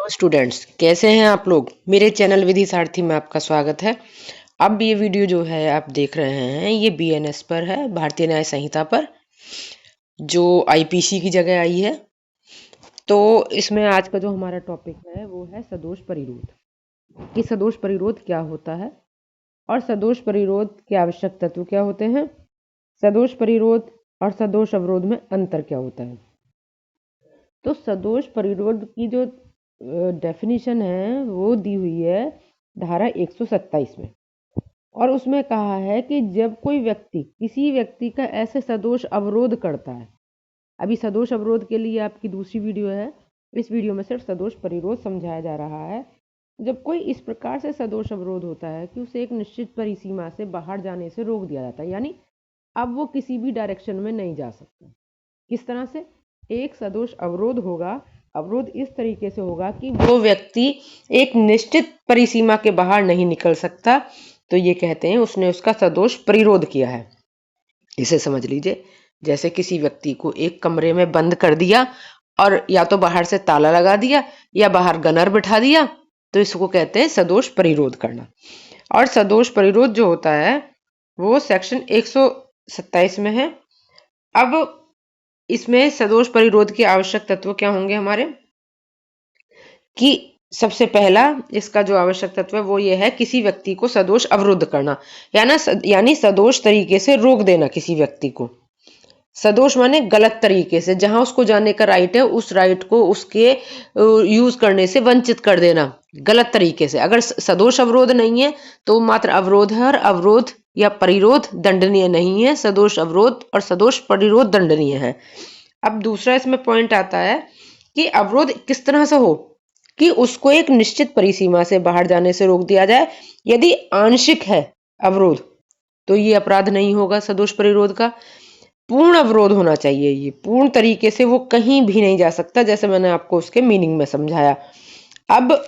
Hello students, कैसे हैं आप लोग। मेरे चैनल विधि सारथी में आपका स्वागत है। अब ये वीडियो जो है आप देख रहे हैं, ये बीएनएस पर है, भारतीय न्याय संहिता पर, जो आईपीसी की जगह आई है। तो इसमें आज का जो हमारा टॉपिक है वो है सदोष परिरोध, कि सदोष परिरोध क्या होता है और सदोष परिरोध के आवश्यक तत्व क्या होते हैं, सदोष परिरोध और सदोष अवरोध में अंतर क्या होता है। तो सदोष परिरोध की जो डेफिनेशन है वो दी हुई है धारा 127 में, और उसमें कहा है कि जब कोई व्यक्ति किसी व्यक्ति का ऐसे सदोष अवरोध करता है। अभी सदोष अवरोध के लिए आपकी दूसरी वीडियो है, इस वीडियो में सिर्फ सदोष परिरोध समझाया जा रहा है। जब कोई इस प्रकार से सदोष अवरोध होता है कि उसे एक निश्चित परिसीमा से बाहर जाने से रोक दिया जाता है, यानी अब वो किसी भी डायरेक्शन में नहीं जा सकता। किस तरह से एक सदोष अवरोध होगा, अवरोध इस तरीके से होगा कि वो व्यक्ति एक निश्चित परिसीमा के बाहर नहीं निकल सकता, तो ये कहते हैं उसने उसका सदोष परिरोध किया है। इसे समझ लीजिए, जैसे किसी व्यक्ति को एक कमरे में बंद कर दिया और या तो बाहर से ताला लगा दिया या बाहर गनर बिठा दिया, तो इसको कहते हैं सदोष परिरोध करना। और सदोष परिरोध जो होता है वो सेक्शन 127 में है। अब इसमें सदोष परिरोध के आवश्यक तत्व क्या होंगे हमारे, कि सबसे पहला इसका जो आवश्यक तत्व है वो ये है किसी व्यक्ति को सदोष अवरुद्ध करना, यानी सदोष तरीके से रोक देना किसी व्यक्ति को। सदोष माने गलत तरीके से, जहां उसको जाने का राइट है उस राइट को उसके यूज करने से वंचित कर देना गलत तरीके से। अगर सदोष अवरोध नहीं है तो मात्र अवरोध है, और अवरोध या परिरोध दंडनीय नहीं है। सदोष अवरोध और सदोष परिरोध दंडनीय है। अब दूसरा इसमें पॉइंट आता है कि अवरोध किस तरह से हो, कि उसको एक निश्चित परिसीमा से बाहर जाने से रोक दिया जाए। यदि आंशिक है अवरोध तो ये अपराध नहीं होगा सदोष परिरोध का। पूर्ण अवरोध होना चाहिए, ये पूर्ण तरीके से वो कहीं भी नहीं जा सकता, जैसे मैंने आपको उसके मीनिंग में समझाया। अब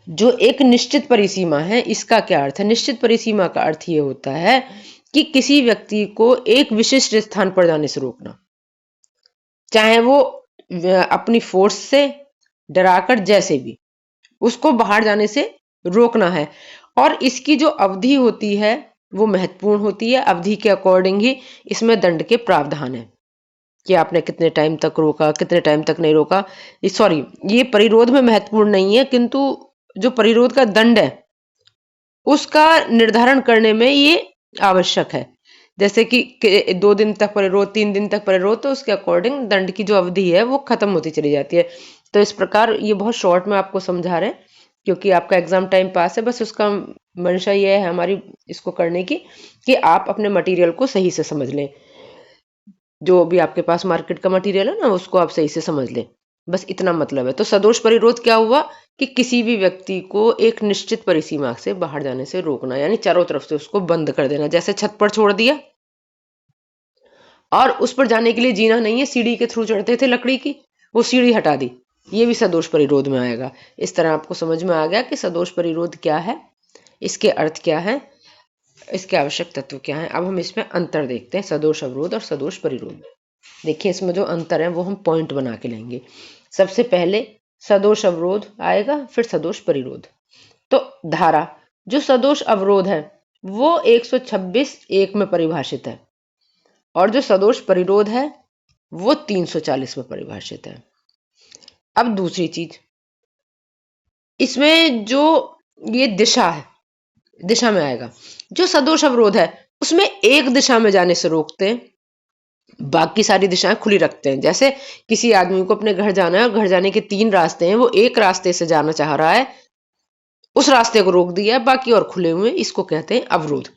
जो एक निश्चित परिसीमा है, इसका क्या अर्थ है। निश्चित परिसीमा का अर्थ ये होता है कि किसी व्यक्ति को एक विशिष्ट स्थान पर जाने से रोकना, चाहे वो अपनी फोर्स से डराकर जैसे भी उसको बाहर जाने से रोकना है। और इसकी जो अवधि होती है वो महत्वपूर्ण होती है। अवधि के अकॉर्डिंग ही इसमें दंड के प्रावधान है कि आपने कितने टाइम तक रोका, कितने टाइम तक नहीं रोका। सॉरी, ये परिरोध में महत्वपूर्ण नहीं है, किंतु जो परिरोध का दंड है उसका निर्धारण करने में ये आवश्यक है। जैसे कि 2 दिन तक परिरोध, 3 दिन तक परिरोध, तो उसके अकॉर्डिंग दंड की जो अवधि है वो खत्म होती चली जाती है। तो इस प्रकार ये बहुत शॉर्ट में आपको समझा रहे हैं, क्योंकि आपका एग्जाम टाइम पास है। बस उसका मंशा ये है हमारी इसको करने की कि आप अपने मटेरियल को सही से समझ लें। जो भी आपके पास मार्केट का मटेरियल है ना, उसको आप सही से समझ लें, बस इतना मतलब है। तो सदोष परिरोध क्या हुआ कि किसी भी व्यक्ति को एक निश्चित परिसीमा से बाहर जाने से रोकना, यानी चारों तरफ से उसको बंद कर देना। जैसे छत पर छोड़ दिया और उस पर जाने के लिए जीना नहीं है, सीढ़ी के थ्रू चढ़ते थे लकड़ी की, वो सीढ़ी हटा दी, ये भी सदोष परिरोध में आएगा। इस तरह आपको समझ में आ गया कि सदोष परिरोध क्या है, इसके अर्थ क्या है, इसके आवश्यक तत्व क्या है। अब हम इसमें अंतर देखते हैं सदोष अवरोध और सदोष परिरोध। देखिए इसमें जो अंतर है वो हम पॉइंट बना के लेंगे। सबसे पहले सदोष अवरोध आएगा, फिर सदोष परिरोध। तो धारा जो सदोष अवरोध है वो 126(1) में परिभाषित है, और जो सदोष परिरोध है वो 340 में परिभाषित है। अब दूसरी चीज, इसमें जो ये दिशा है, दिशा में आएगा। जो सदोष अवरोध है उसमें एक दिशा में जाने से रोकते हैं, बाकी सारी दिशाएं खुली रखते हैं। जैसे किसी आदमी को अपने घर जाना है और घर जाने के 3 रास्ते हैं, वो एक रास्ते से जाना चाह रहा है, उस रास्ते को रोक दिया है, बाकी और खुले हुए, इसको कहते हैं अवरोध।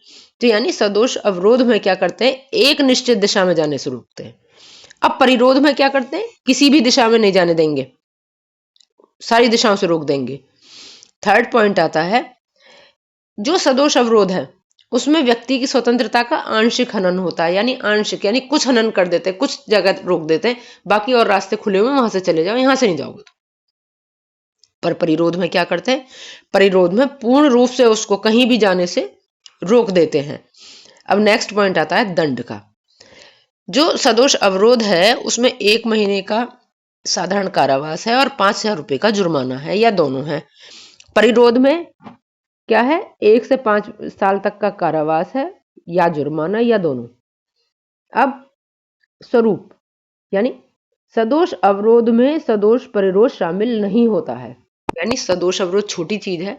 तो यानी सदोष अवरोध में क्या करते हैं, एक निश्चित दिशा में जाने से रोकते हैं। अब परिरोध में क्या करते हैं, किसी भी दिशा में नहीं जाने देंगे, सारी दिशाओं से रोक देंगे। थर्ड पॉइंट आता है, जो सदोष अवरोध है उसमें व्यक्ति की स्वतंत्रता का आंशिक हनन होता है, यानी आंशिक, यानी कुछ हनन कर देते हैं, कुछ जगह रोक देते हैं, बाकी और रास्ते खुले हुए, वहां से चले जाओ, यहां से नहीं जाओगे। पर परिरोध में क्या करते हैं, परिरोध में पूर्ण रूप से उसको कहीं भी जाने से रोक देते हैं। अब नेक्स्ट पॉइंट आता है दंड का। जो सदोष अवरोध है उसमें 1 महीने का साधारण कारावास है और 5,000 रुपए का जुर्माना है, या दोनों है। परिरोध में क्या है, 1 से 5 साल तक का कारावास है, या जुर्माना, या दोनों। अब स्वरूप यानी सदोष अवरोध में सदोष परिरोध शामिल नहीं होता है। यानी सदोष अवरोध छोटी चीज है,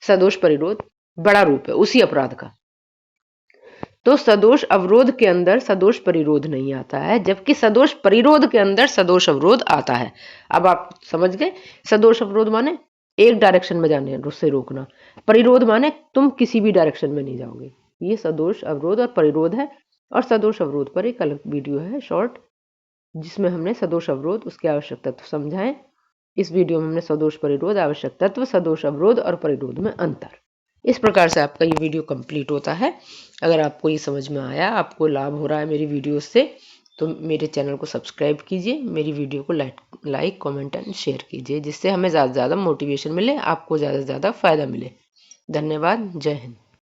सदोष परिरोध बड़ा रूप है उसी अपराध का। तो सदोष अवरोध के अंदर सदोष परिरोध नहीं आता है, जबकि सदोष परिरोध के अंदर सदोष अवरोध आता है। अब आप समझ गए, सदोष अवरोध माने एक डायरेक्शन में जाने से रोकना, परिरोध माने तुम किसी भी डायरेक्शन में नहीं जाओगे। ये सदोष अवरोध और परिरोध है। और सदोष अवरोध पर एक अलग वीडियो है शॉर्ट, जिसमें हमने सदोष अवरोध उसके आवश्यक तत्व समझाएं। इस वीडियो में हमने सदोष परिरोध, आवश्यक तत्व, सदोष अवरोध और परिरोध में अंतर। इस प्रकार से आपका ये वीडियो कंप्लीट होता है। अगर आपको ये समझ में आया, आपको लाभ हो रहा है मेरी वीडियो से, तो मेरे चैनल को सब्सक्राइब कीजिए, मेरी वीडियो को लाइक कमेंट एंड शेयर कीजिए, जिससे हमें ज़्यादा से ज़्यादा मोटिवेशन मिले, आपको ज़्यादा से ज़्यादा फायदा मिले। धन्यवाद। जय हिंद।